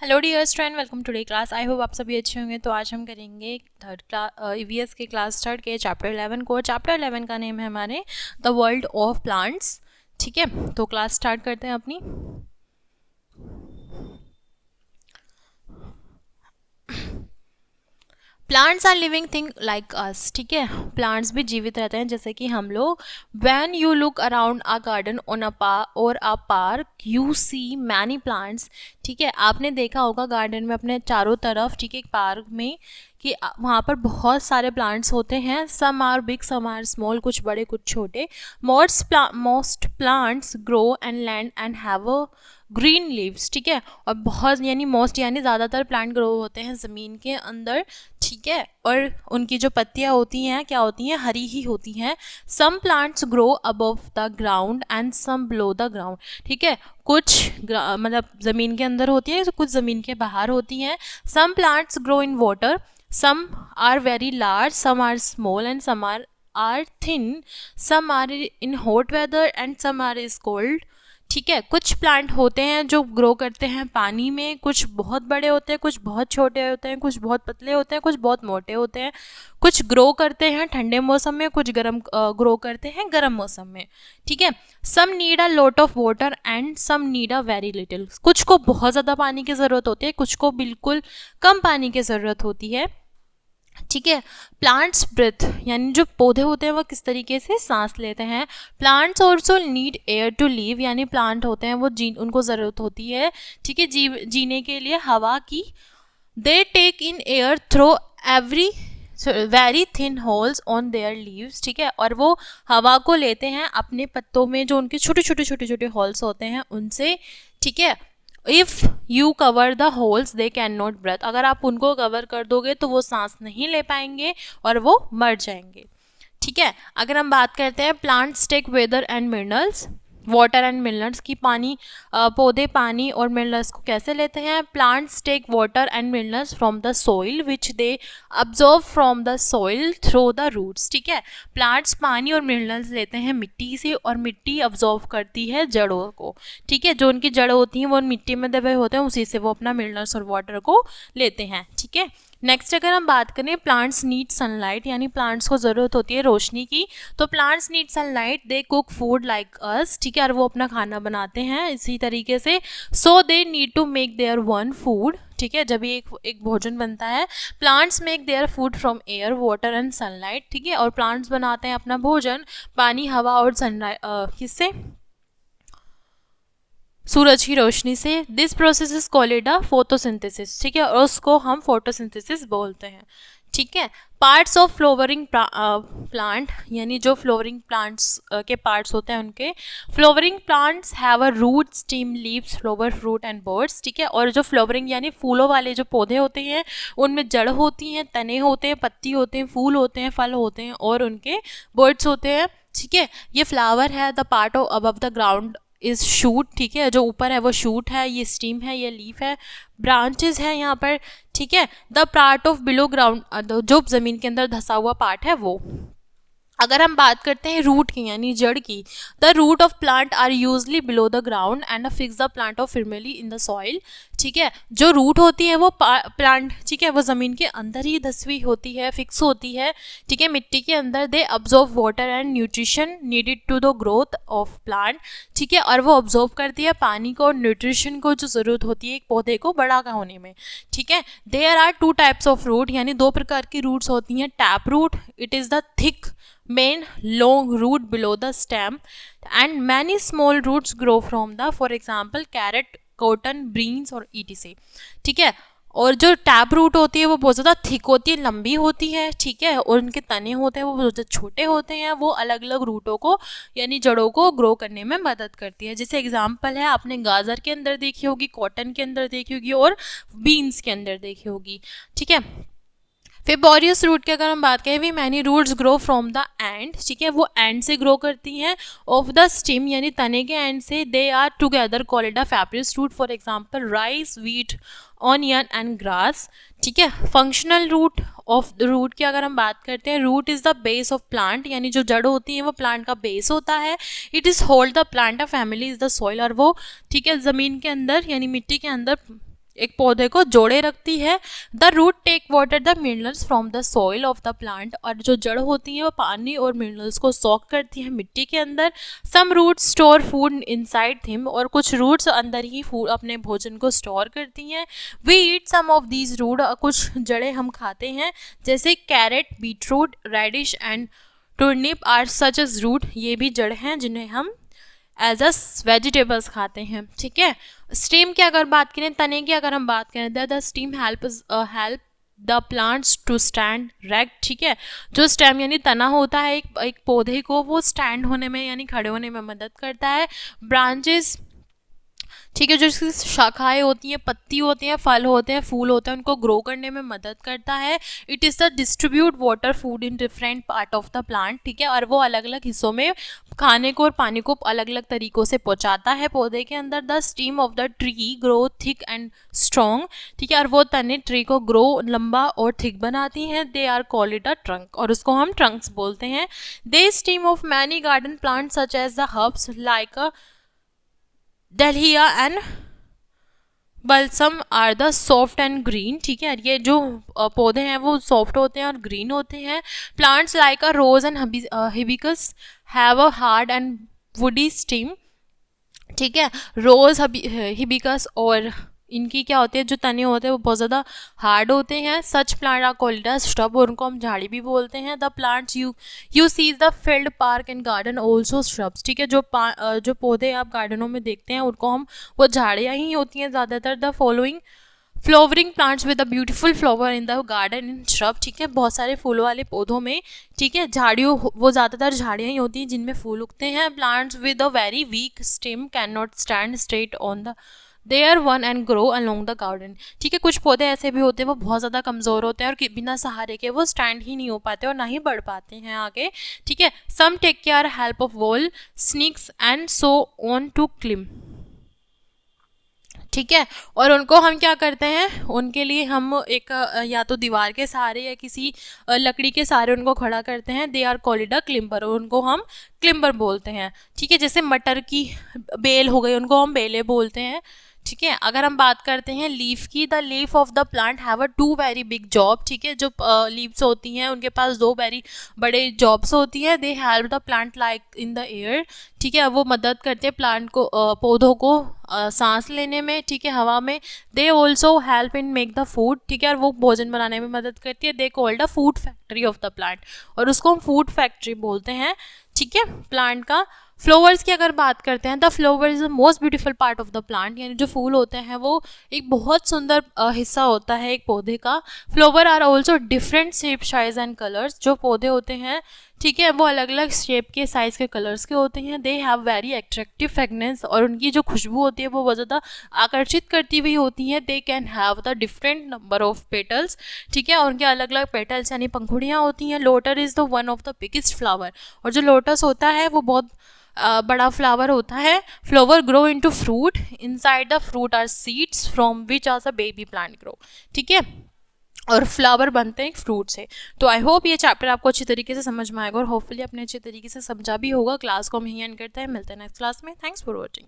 Hello dear student, welcome today class. I hope आप सभी अच्छे होंगे। तो आज हम करेंगे थर्ड क्लास ईवीएस के क्लास थर्ड के चैप्टर 11 को। चैप्टर 11 का नेम है हमारे द वर्ल्ड ऑफ प्लांट्स। ठीक है, तो क्लास स्टार्ट करते हैं अपनी। Plants are living thing like us. ठीक है, प्लांट्स भी जीवित रहते हैं जैसे कि हम लोग। When you look around a garden on a or a park you see many plants. ठीक है, आपने देखा होगा गार्डन में अपने चारों तरफ, ठीक है, पार्क में कि वहाँ पर बहुत सारे प्लांट्स होते हैं। Some are big, some are small, कुछ बड़े कुछ छोटे। Most plants grow and land and have a green leaves. ठीक है, और बहुत यानी मोस्ट यानी ज़्यादातर प्लांट ग्रो होते हैं ज़मीन के अंदर। ठीक है, और उनकी जो पत्तियां होती हैं क्या होती हैं, हरी ही होती हैं। Some plants grow above the ground and some below the ground. ठीक है, कुछ मतलब ज़मीन के अंदर होती है, कुछ ज़मीन के बाहर होती हैं। Some plants grow in water, some are very large, some are small and some are thin, some are in hot weather and some are is cold. ठीक है, कुछ प्लांट होते हैं जो ग्रो करते हैं पानी में, कुछ बहुत बड़े होते हैं, कुछ बहुत छोटे होते हैं, कुछ बहुत पतले होते हैं, कुछ बहुत मोटे होते हैं। कुछ ग्रो करते हैं ठंडे मौसम में, कुछ गर्म ग्रो करते हैं गर्म मौसम में। ठीक है, some need a lot of water and some need a very little. कुछ को बहुत ज़्यादा पानी की ज़रूरत होती है, कुछ को बिल्कुल कम पानी की ज़रूरत होती है। ठीक है, प्लांट्स ब्रेथ यानी जो पौधे होते हैं वो किस तरीके से सांस लेते हैं। Plants also need air to live, यानी प्लांट होते हैं वो उनको ज़रूरत होती है, ठीक है, जीने के लिए हवा की। They take in air through every very thin holes on their leaves. ठीक है, और वो हवा को लेते हैं अपने पत्तों में, जो उनके छोटे छोटे छोटे छोटे होल्स होते हैं उनसे। ठीक है, if you cover the holes they can not breathe. अगर आप उनको कवर कर दोगे तो वो सांस नहीं ले पाएंगे और वो मर जाएंगे। ठीक है, अगर हम बात करते हैं plants take weather and minerals, water and minerals की पौधे पानी और मिनरल्स को कैसे लेते हैं। Plants take water and minerals from the soil which they absorb from the soil through the roots. ठीक है, प्लांट्स पानी और मिनरल्स लेते हैं मिट्टी से और मिट्टी अब्जॉर्व करती है जड़ों को। ठीक है, जो उनकी जड़ होती हैं वो मिट्टी में दबे होते हैं, उसी से वो अपना मिनरल्स और वाटर को लेते हैं। ठीक है, नेक्स्ट अगर हम बात करें प्लांट्स नीड सनलाइट, यानी प्लांट्स को ज़रूरत होती है रोशनी की। तो plants need sunlight, they cook food like us. ठीक है, और वो अपना खाना बनाते हैं इसी तरीके से। So they need to make their one food. ठीक है, जब ये एक भोजन बनता है। Plants make their food from air water and sunlight. ठीक है, और प्लांट्स बनाते हैं अपना भोजन पानी, हवा और सनलाइट किससे, सूरज की रोशनी से। This process is called a photosynthesis. ठीक है, और उसको हम फोटोसिंथेसिस बोलते हैं। ठीक है, पार्ट्स ऑफ फ्लोवरिंग प्लांट, यानी जो फ्लोवरिंग प्लांट्स के पार्ट्स होते हैं उनके। Flowering plants have a root, stem, leaves, flower, fruit and birds. ठीक है, और जो फ्लोवरिंग यानी फूलों वाले जो पौधे होते हैं उनमें जड़ होती हैं, तने होते हैं, पत्ती होते हैं, फूल होते हैं, फल होते हैं और उनके बर्ड्स होते हैं। ठीक है, ये फ्लावर है। The part of above the ground is shoot. ठीक है, जो ऊपर है वो शूट है, ये स्टीम है, ये लीफ है, ब्रांचेस है यहाँ पर। ठीक है, the part of below ground, जो जमीन के अंदर धसा हुआ पार्ट है वो। अगर हम बात करते हैं रूट की यानी जड़ की, the root of plant are usually below the ground and fix the plant of firmly in the soil. ठीक है, जो रूट होती है वो प्लांट, ठीक है, वो ज़मीन के अंदर ही धसी होती है, फिक्स होती है। ठीक है, मिट्टी के अंदर। They absorb water and nutrition needed to the growth of plant. ठीक है, और वो ऑब्जॉर्व करती है पानी को और न्यूट्रिशन को जो ज़रूरत होती है एक पौधे को बड़ा होने में। ठीक है, there are two types of root, यानी दो प्रकार की रूट्स होती हैं। Tap root, it is the thick main long root below the stem and many small roots grow from the, for example, carrot, cotton, beans और etc. ठीक है, और जो टैप रूट होती है वो बहुत ज़्यादा थिक होती है, लंबी होती है। ठीक है, और उनके तने होते हैं वो बहुत छोटे होते हैं। वो अलग अलग रूटों को यानी जड़ों को ग्रो करने में मदद करती है। जैसे एग्जांपल है, आपने गाजर के अंदर देखी होगी, कॉटन के अंदर देखी होगी और बीन्स के अंदर देखी होगी। ठीक है, फेबोरियस रूट की अगर हम बात करें, we many roots grow from the end. ठीक है, वो एंड से ग्रो करती हैं। ऑफ द स्टिम यानी तने के एंड से। They are together called a fibrous root, for example rice, wheat, onion and grass. ठीक है, functional root of the root की अगर हम बात करते हैं, root is the base of plant, यानी जो जड़ होती है वो प्लांट का बेस होता है। It is hold the plant, a family is the soil, और वो, ठीक है, ज़मीन के अंदर यानी मिट्टी के अंदर एक पौधे को जोड़े रखती है। The root take water the minerals from the soil of the plant, और जो जड़ होती है वो पानी और मिनरल्स को सॉक करती है मिट्टी के अंदर। Some roots store food inside him, और कुछ रूट्स अंदर ही फूड अपने भोजन को स्टोर करती हैं। We eat some of these root, कुछ जड़ें हम खाते हैं, जैसे carrot, beetroot, radish and turnip are such as root, ये भी जड़ हैं जिन्हें हम एज अ वेजिटेबल्स खाते हैं। ठीक है, स्टेम की अगर बात करें, तने की अगर हम बात करें, the stem help the plants to stand erect. ठीक है, जो स्टेम यानी तना होता है एक पौधे को, वो स्टैंड होने में यानी खड़े होने में मदद करता है। ब्रांचेस, ठीक है, जो इसकी शाखाएं होती हैं, पत्ती होती हैं, फल होते हैं, फूल होते हैं, उनको ग्रो करने में मदद करता है। It is the distribute water food in different part of the plant. ठीक है, और वो अलग अलग हिस्सों में खाने को और पानी को अलग अलग तरीक़ों से पहुंचाता है पौधे के अंदर। The steam of the tree grow thick and strong. ठीक है, और वो तने ट्री को ग्रो लंबा और थिक बनाती हैं। They are called it a trunk, और उसको हम ट्रंक्स बोलते हैं। The stem of many garden plant such as the herbs like a dahlia and balsam are the soft and green. ठीक है, ये जो पौधे हैं वो सॉफ्ट होते हैं और ग्रीन होते हैं। Plants like a rose and hibiscus have a hard and woody stem. ठीक है, रोज, हिबिस्कस और इनकी क्या होती है, जो तने होते हैं वो बहुत ज़्यादा हार्ड होते हैं। Such plant are called as shrub, और उनको हम झाड़ी भी बोलते हैं। The plants you see the field park and garden also shrubs. ठीक है, जो पौधे आप गार्डनों में देखते हैं उनको हम, वो झाड़ियाँ ही होती हैं ज़्यादातर। The following flowering plants with a beautiful flower in the garden in shrub. ठीक है, बहुत सारे फूलों वाले पौधों में, ठीक है, झाड़ियों, वो ज़्यादातर झाड़ियाँ ही होती हैं जिनमें फूल उगते हैं। Plants with a very weak stem can not stand straight on the their one and grow along the garden. ठीक है, कुछ पौधे ऐसे भी होते हैं वो बहुत ज़्यादा कमज़ोर होते हैं और बिना सहारे के वो स्टैंड ही नहीं हो पाते और ना ही बढ़ पाते हैं आगे। ठीक है, some take care help of wall snicks and so on to climb. ठीक है, और उनको हम क्या करते हैं, उनके लिए हम एक या तो दीवार के सहारे या किसी लकड़ी के सहारे उनको खड़ा करते हैं। They are called a climber, और उनको हम क्लिम्बर बोलते हैं। ठीक है, जैसे मटर की बेल हो गई, उनको हम बेले बोलते हैं। ठीक है, अगर हम बात करते हैं लीफ की, the leaf of the plant have a to very big job. ठीक है, जो लीव्स होती हैं उनके पास दो वेरी बड़े जॉब्स होती हैं। They help the plant like in the air. ठीक है, वो मदद करते हैं प्लांट को, पौधों को सांस लेने में। ठीक है, हवा में। They also help in make the food. ठीक है, और वो भोजन बनाने में मदद करती है। They called a food factory of the plant, और उसको हम फूड फैक्ट्री बोलते हैं। ठीक है, प्लांट का। फ्लावर्स की अगर बात करते हैं, the flower is the most beautiful part of the plant, यानी जो फूल होते हैं वो एक बहुत सुंदर हिस्सा होता है एक पौधे का। Flower are also different shape, size and colours. जो पौधे होते हैं, ठीक है, वो अलग अलग शेप के, साइज़ के, कलर्स के होते हैं। They have very attractive fragrance, और उनकी जो खुशबू होती है वो बहुत ज़्यादा आकर्षित करती हुई होती है। They can have the different number of petals. ठीक है, और उनके अलग अलग पेटल्स यानी पंखुड़ियाँ होती हैं। Lotus is the one of the biggest flower, और जो लोटस होता है वो बहुत बड़ा फ्लावर होता है। Flower grow into fruit, inside the fruit are seeds from which are the baby plant grow. ठीक है, और फ्लावर बनते हैं एक फ्रूट से। तो आई होप ये चैप्टर आपको अच्छी तरीके से समझ में आएगा और होपफुली आपने अच्छे तरीके से समझा भी होगा। क्लास को हम यहीं एंड करते हैं, मिलते हैं नेक्स्ट क्लास में। Thanks for watching.